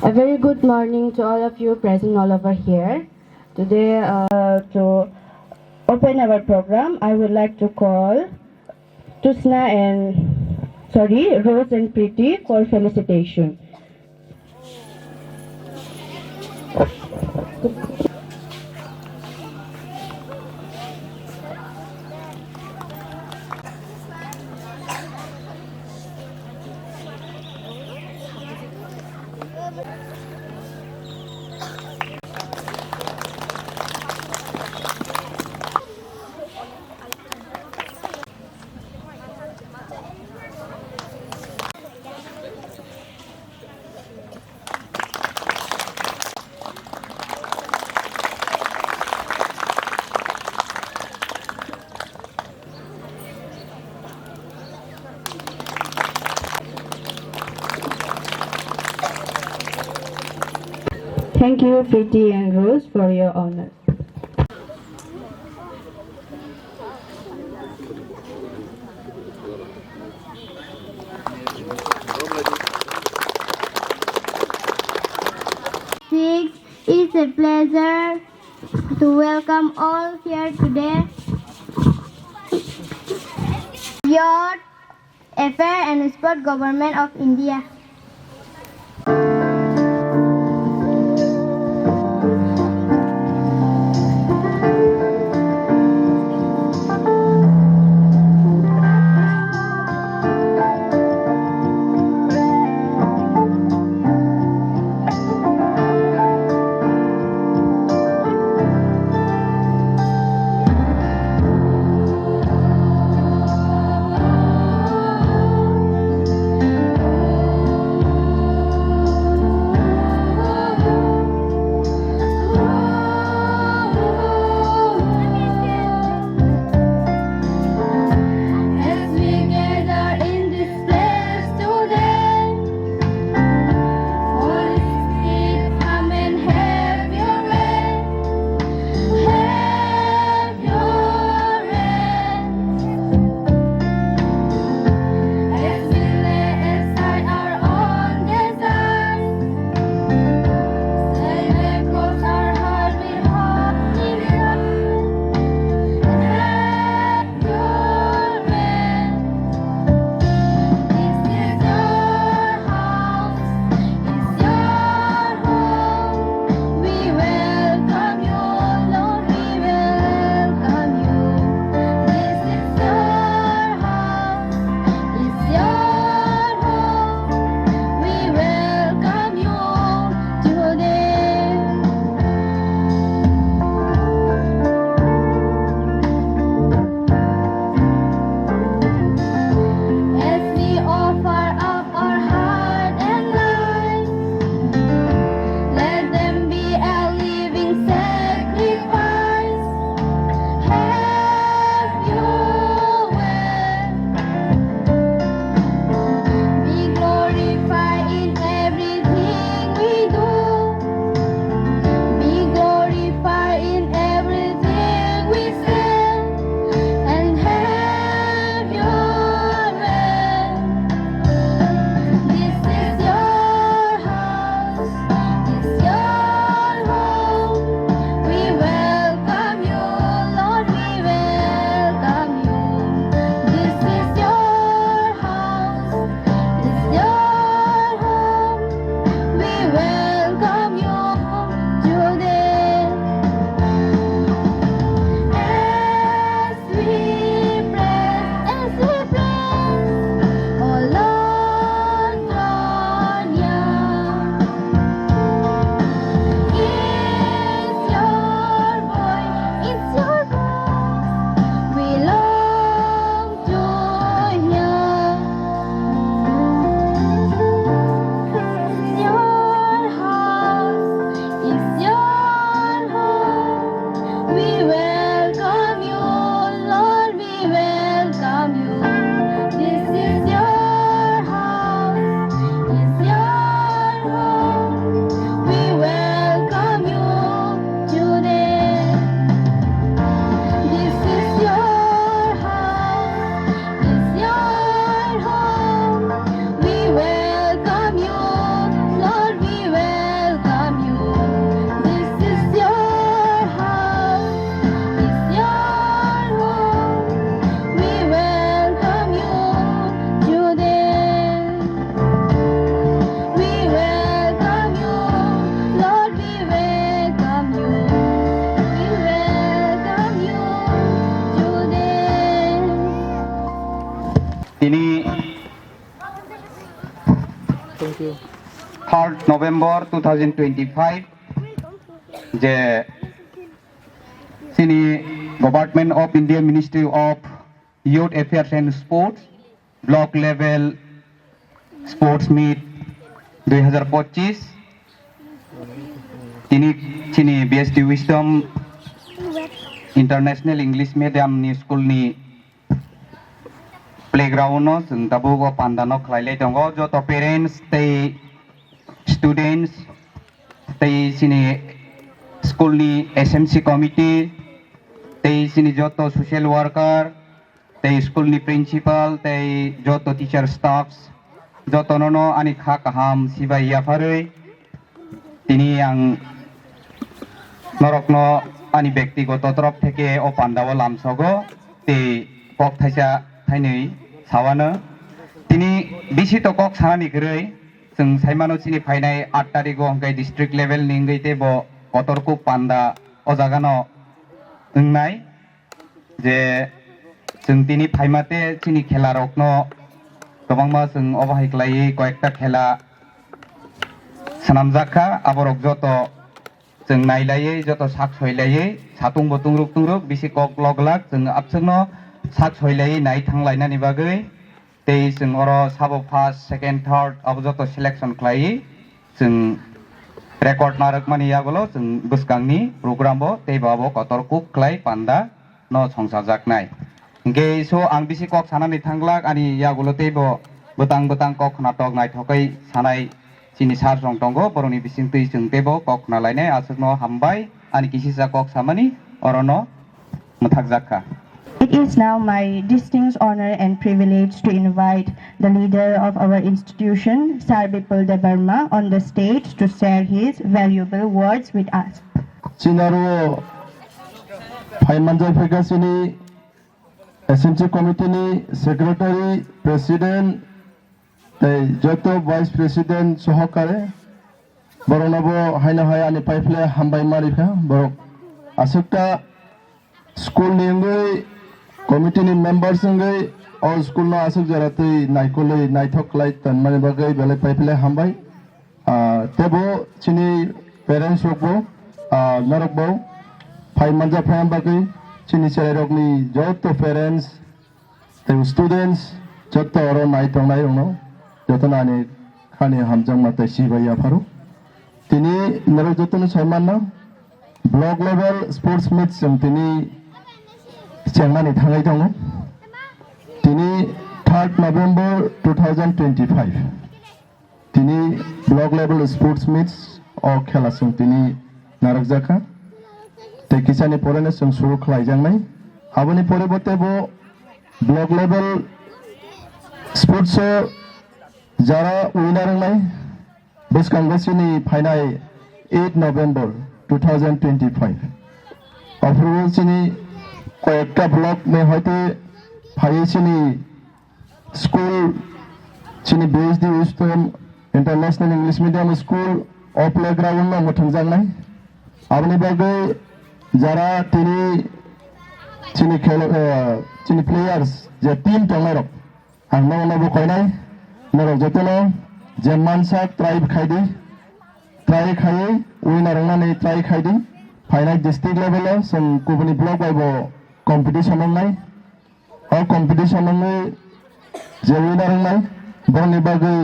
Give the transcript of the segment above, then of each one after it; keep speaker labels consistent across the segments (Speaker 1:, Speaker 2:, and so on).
Speaker 1: A very good morning to all of you present all over here. Today, to open our program, I would like to call Rose and Preeti for felicitation. Thank you, Preeti and Rose, for your honor.
Speaker 2: Six, it's a pleasure to welcome all here today. Youth Affairs and Sport Government of India.
Speaker 3: 3rd November 2025 যে sini Government of India Ministry of Youth Affairs and Sports block level sports meet 2025 তিনি sini BSD Wisdom International English Medium ni school ni playground no जों दाबो पान्दानो खलायलाय दङ जत parents tei students tei sini school ni SMC committee tei sini joto social worker tei school ni principal tei joto teacher staffs joto nono ani kha kaham sibai yafarei tini yang norokno ani ব্যক্তিগত তরফ থেকে ও পান্দাও লামসগো tei kok thaisa thainei সাওয়ানো তিনি BC তো cock সানানি গরৈ जों साइमानो सिनि फाइनाय 8 तारिखआव हंगाय district level निंगैते बो कतरकु पान्दा ओ जागानो ओंनाय जे जों तिनि फाइमाते सिनि खेला रकनो गोबांमा जों अबहायख्लायै कयेकटा खेला सानामजाखा आबरक जत जों नायलायै जत साक सयलायै सातुं बतुं रुक बिसि कक लगलाक जों आपसोंनो साक सयलायै नाय थांलायनानि बागै tei जों अरो साबो फार्स्ट सेकेंड थर्ड अब जत सिलेक्शन खालायै जों रेकर्ड नारकमानि यागलो जों गोसगांनि प्रोग्राम बो tei बाबो कतरकु क्लाय पान्दा न संसार जाकनाय गे सो आं बिसि कक सानानि थांलाक ani यागलो tei बो बतang कक नाटक नायथकै सानाय सिनि सार जं दंगो बरनि बिसिंतै जों तेबो कक नालायनाय आसुकनो हामबाय ani किसिसा कक सामानि अरनो मुथाक जाखा
Speaker 1: It is now my distinct honor and privilege to invite the leader of our institution, Sir Bipul Debarma, on the stage to share his valuable words with us.
Speaker 4: Sinaro Paimanjai Pekasini SMC Committee ni Secretary, President, Joto Vice President Sohokare, Boronabo Haina Haya ni Paifle Hambai Marika, Borok Asukta School Ningai committee ni members ngai और school no asuk jarate naikole naithok lai tan mane bagai bele paipele hambai tebo chini parents rokbo narokbo phai manja pham bagai chini chere rokni joto parents te students joto oro naithok nai rongno joto nani khani hamjang mate sibaya pharu tini narok joto no saimanna block level sports meet jong tini Chengmani Thangai Dong Tini 3rd November 2025 Tini block level sports meets or Kelasung Tini Narakjaka Tekisani Porenes and Suru Klaijangmai Habani Porebotebo block level sports Jara Winarangmai Buskangasini Painai 8 November 2025 Approval Chini কয়েকটা block মে হয়তো ফাইসিনি school চিনি BSD Wisdom International English Medium School ও playground ন মথংজাংনাই আপনি বাগে যারা তিনি চিনি খেল চিনি প্লেয়ার্স যে টিম টংনারক আংনা নবো কয়নাই নরক যতনো যে মানসাক ট্রাইব খাইদি ট্রাই খাইয়ে উইনারংনানি ট্রাই খাইদি ফাইনাল ডিস্ট্রিক্ট লেভেলে जों गुबुननि ब्लक बायबो competition नाय और competition नाय जे winner नाय बरनि बागै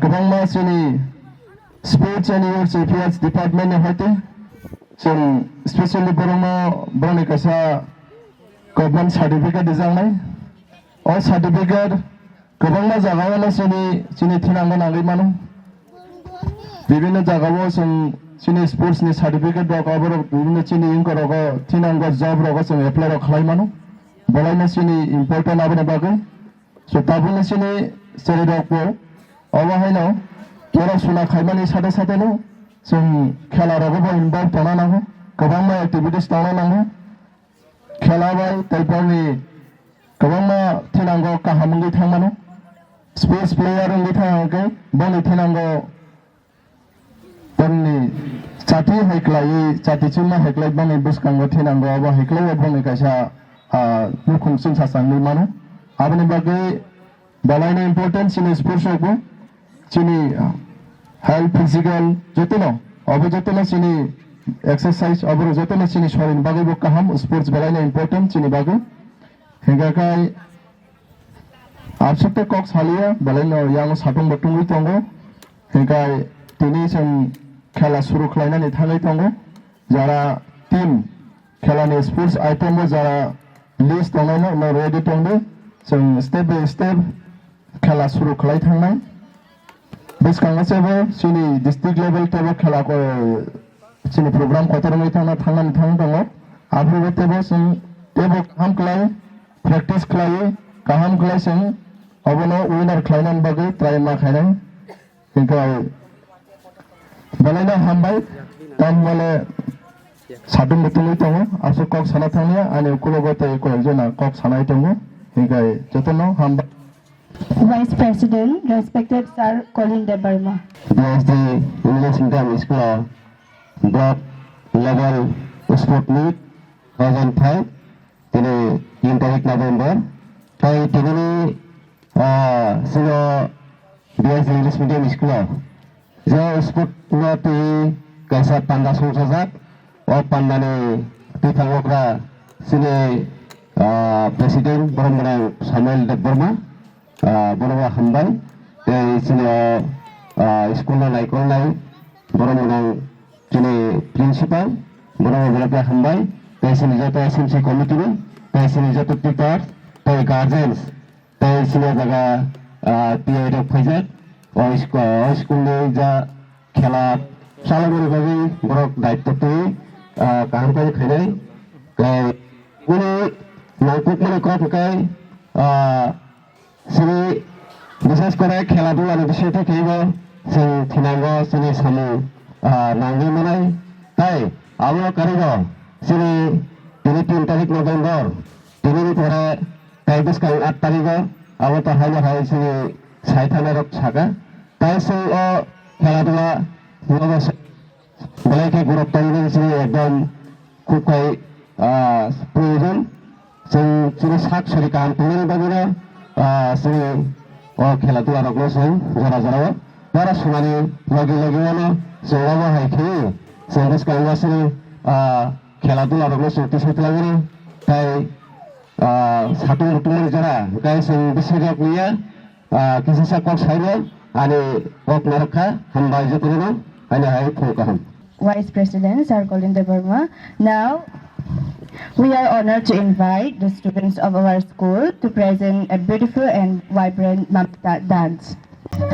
Speaker 4: गोबां मासिनि sports and youth affairs department नि हयते जों स्पेशली बरनि कासा गभर्नमेंट सर्टिफिकेट दिजांनाय और सर्टिफिकेट गोबां मा जागायावनो जोंनि थिनांगोन आगै मानो विभिन्न जागायाव जों Chini sports ni certificate dok aboro bibinno chini inko rogo tinangor job rogo जों apply ro khlai mano bolai na chini important abone bagai so tabune chini seri rokbo obahaino kera suna khaimani sate sate no जों खेला rogo bo involve tona nago गोबां ma activities tona nago खेला bai taibani गोबां ma tinango kahamungi thangmano sports player ngi thangake boni tinango Bani chati heklai chati chuma heklai bani buskango thinango aba heklai bani kaisa nukhum sung sasangni mano abani bagai balai important sini sports ko chini health physical jotono obo jotono chini exercise obo jotono chini shorin bagai bo kaham sports belaina important chini bagai hingga kai absukte kok salia belaina yang satung batungui tongo hingga tini sen khela suru khlainani thangai tongo jara team khelani sports item bo jara list tongaino no ready tongdo जों step by step खेला शुरू खालाय थांनाय बेसखांगासेबो जोंनि district level Tebo खेलाखौ जोंनि programme खतरमै थांनानै दङ आफोरबो टेबो जों टेबो गाहाम खालाय प्रेक्टिस खालायो गाहाम खालाय जों अबनो विनार खालायनानै बागै ट्राइ मा खायनाय जोंखौ बानायनो हामबाय दामले सादुं बुथुमै दङ आसु कक साना थांनाया आरो कुलगते कयजना कक सानाय दङ हिंगाय जतनो हामबाय
Speaker 1: Vice President, respected Sir Colin De Burma.
Speaker 5: There's the English Medium School block level sport meet 2005 ini 3 tarik November. Kali ini sino there's English Medium School. So sport nanti kaisa panda sungsajak or pandane tipangokra sini Presiden Boromonang Samuel De Burma Borowa Hambai sini sekolah naikolnai Boromonang sini principal Borowa Belaka Hambai sini jatuh SMC committee sini jatuh teachers guardians sini jaga PA Fajat sekolah ja khela salamuri bagi borok daitto tu kaham kai khainai ini nangkuk mana kau pakai sini bisnis korek khela dulu ada bisnis itu kaya sing tinanggo sini samu nanggi mana tay awal karigo sini ini 3 tarik November ini pore tay bis kali 8 tarigo awal tahanya hai sini saitana rok saga tay sing khela dulu nanggo boleh ke guru tani sini ekdom kukai proyoজন जों sini sak sori kaham tungani bagina sini खेला-दुला रखलो जों जरा-जरा बारा सुनानि लगे-लगे वाला जों लामा हायखि जों बिसखांगा sini खेला-दुला रखलो जों तिसुत लागनि ताई साtung-बुtung jara kai जों बिसोर गैया किसिसा कक साइनो आनि कक नरखा हामबाय जतनो आनि हाय फुंकाम
Speaker 1: Vice President Sir Colin De Burma. Now we are honored to invite the students of our school to present a beautiful and vibrant Mamta dance.
Speaker 2: Hey,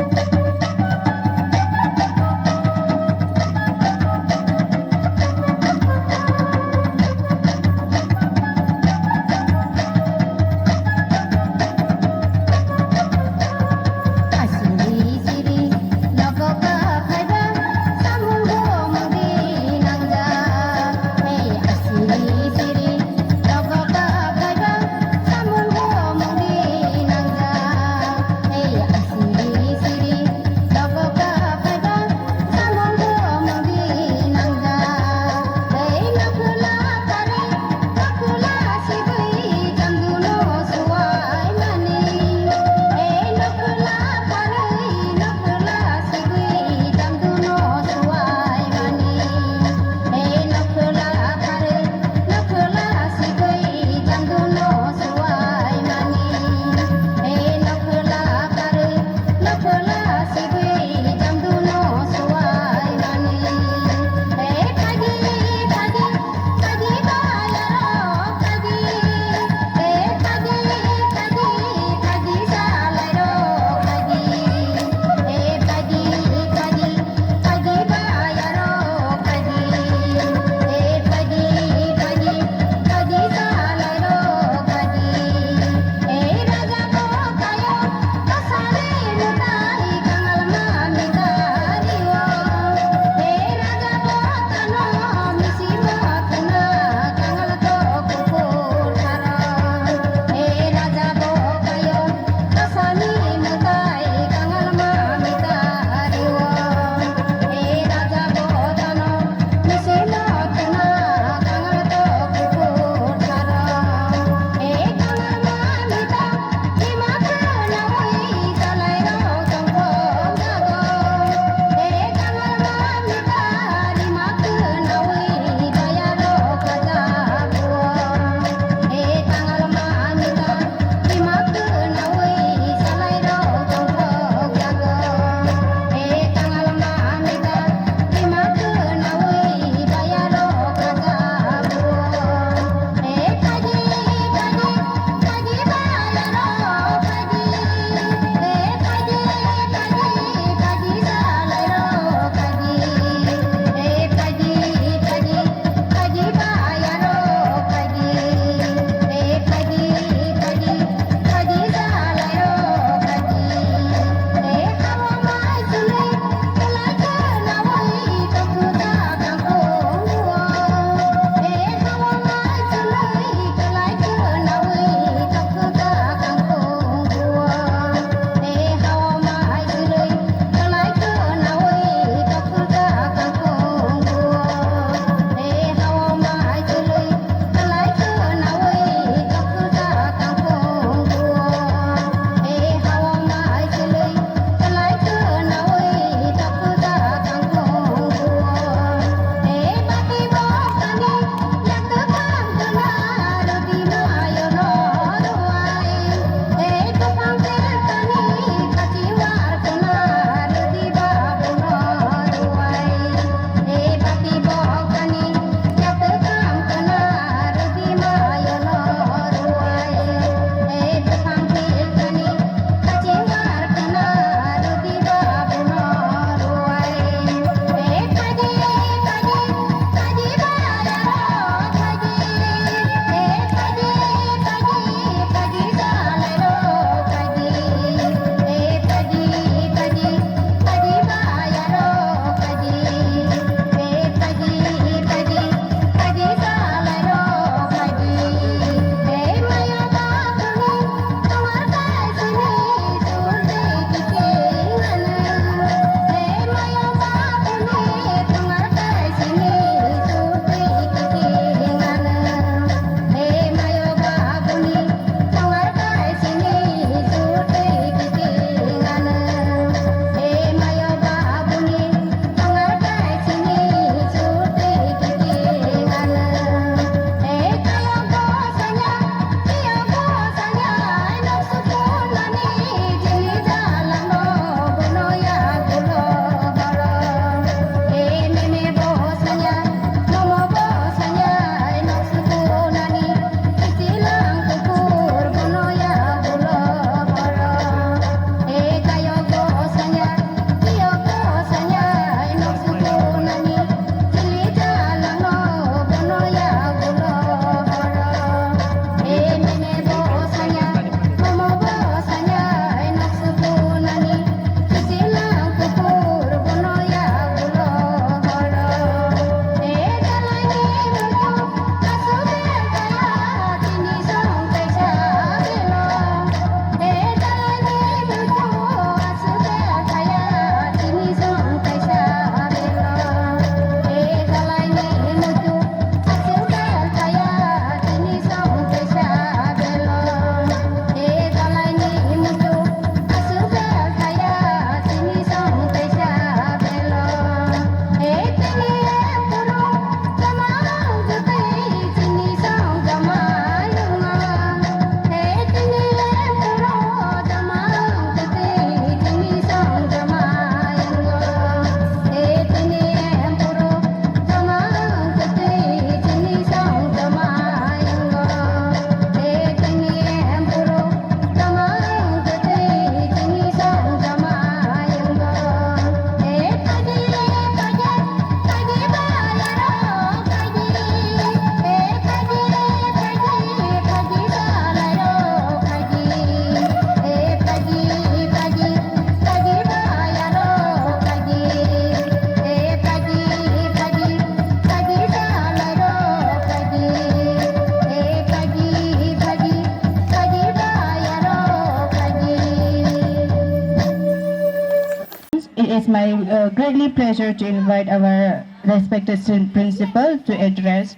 Speaker 1: my greatly pleasure to invite our respected principal to address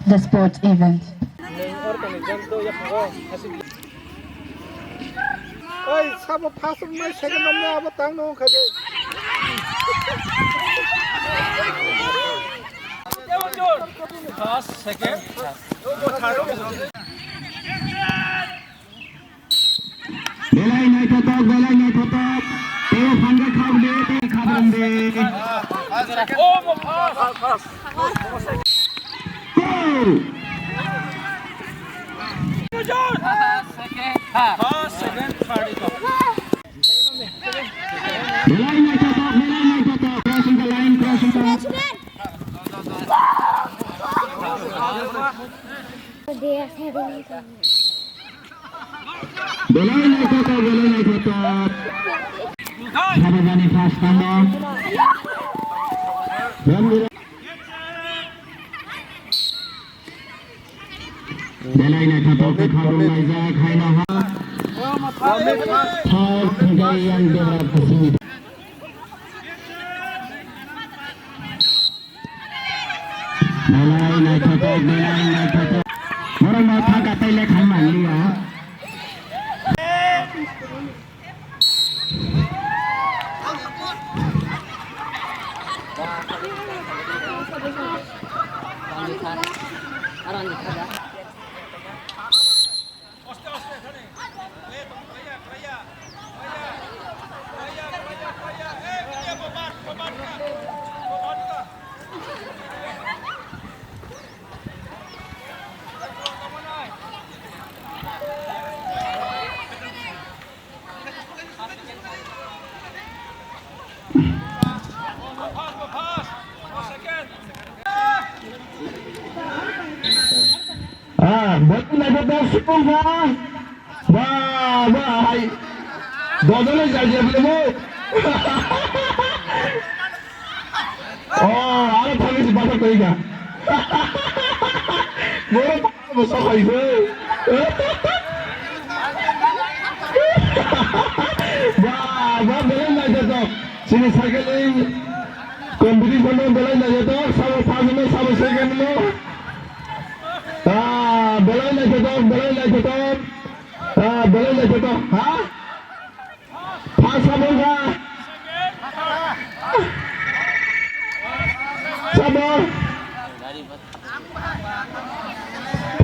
Speaker 1: the sports event.
Speaker 6: Oi, sabe passa mais chega na minha botão não, cadê?
Speaker 5: Belai naik totok, Teo Fanga khabde. Belai naik totok, crossing the line. Belai naik totok. Sabagani fast number. Belai naik totok khabde naik khaina ha. Thar tinggal yang dia kasih. Belai naik totok. Orang mau thang kat tele khaman liya. Betul lagi bersukung kan? Wah, dodolnya jadi belum? Oh, ada thami si bapak koi ka? Mora besok koi se? Wah, belum lagi tu. Sini cycling competition में belum lagi tu. Sama first में, sama second में. Belai lagi totok. Ha? Pass saboga. Sabor.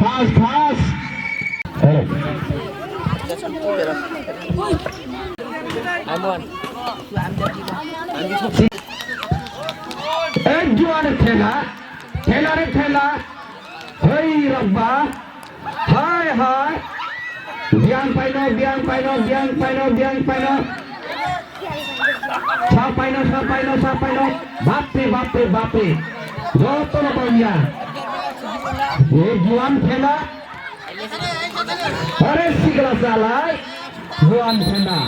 Speaker 5: Pass. Juara thela. Hei Rabba. Hai. Biang paino. Sa paino. Bape. Joto na paia. Ye juan thela. Are sigla salai. Juan thela.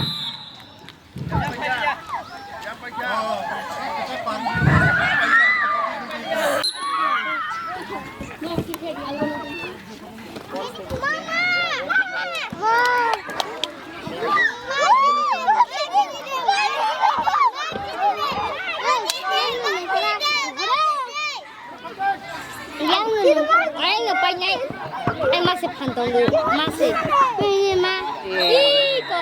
Speaker 2: Em masih pantang dulu, masih. Ini mah, iko.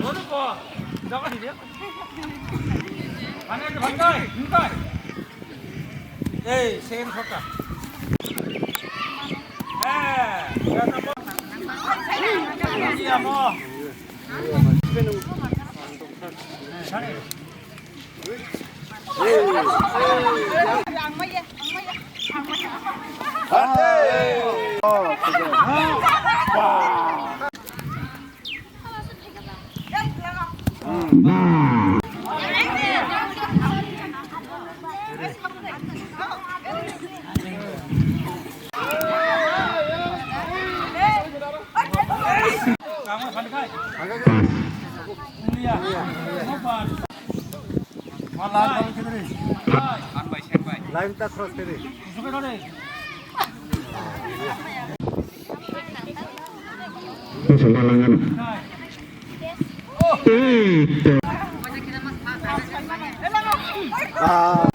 Speaker 6: 너는 뭐 나가시냐? লাইনটা cross করে
Speaker 7: Ah.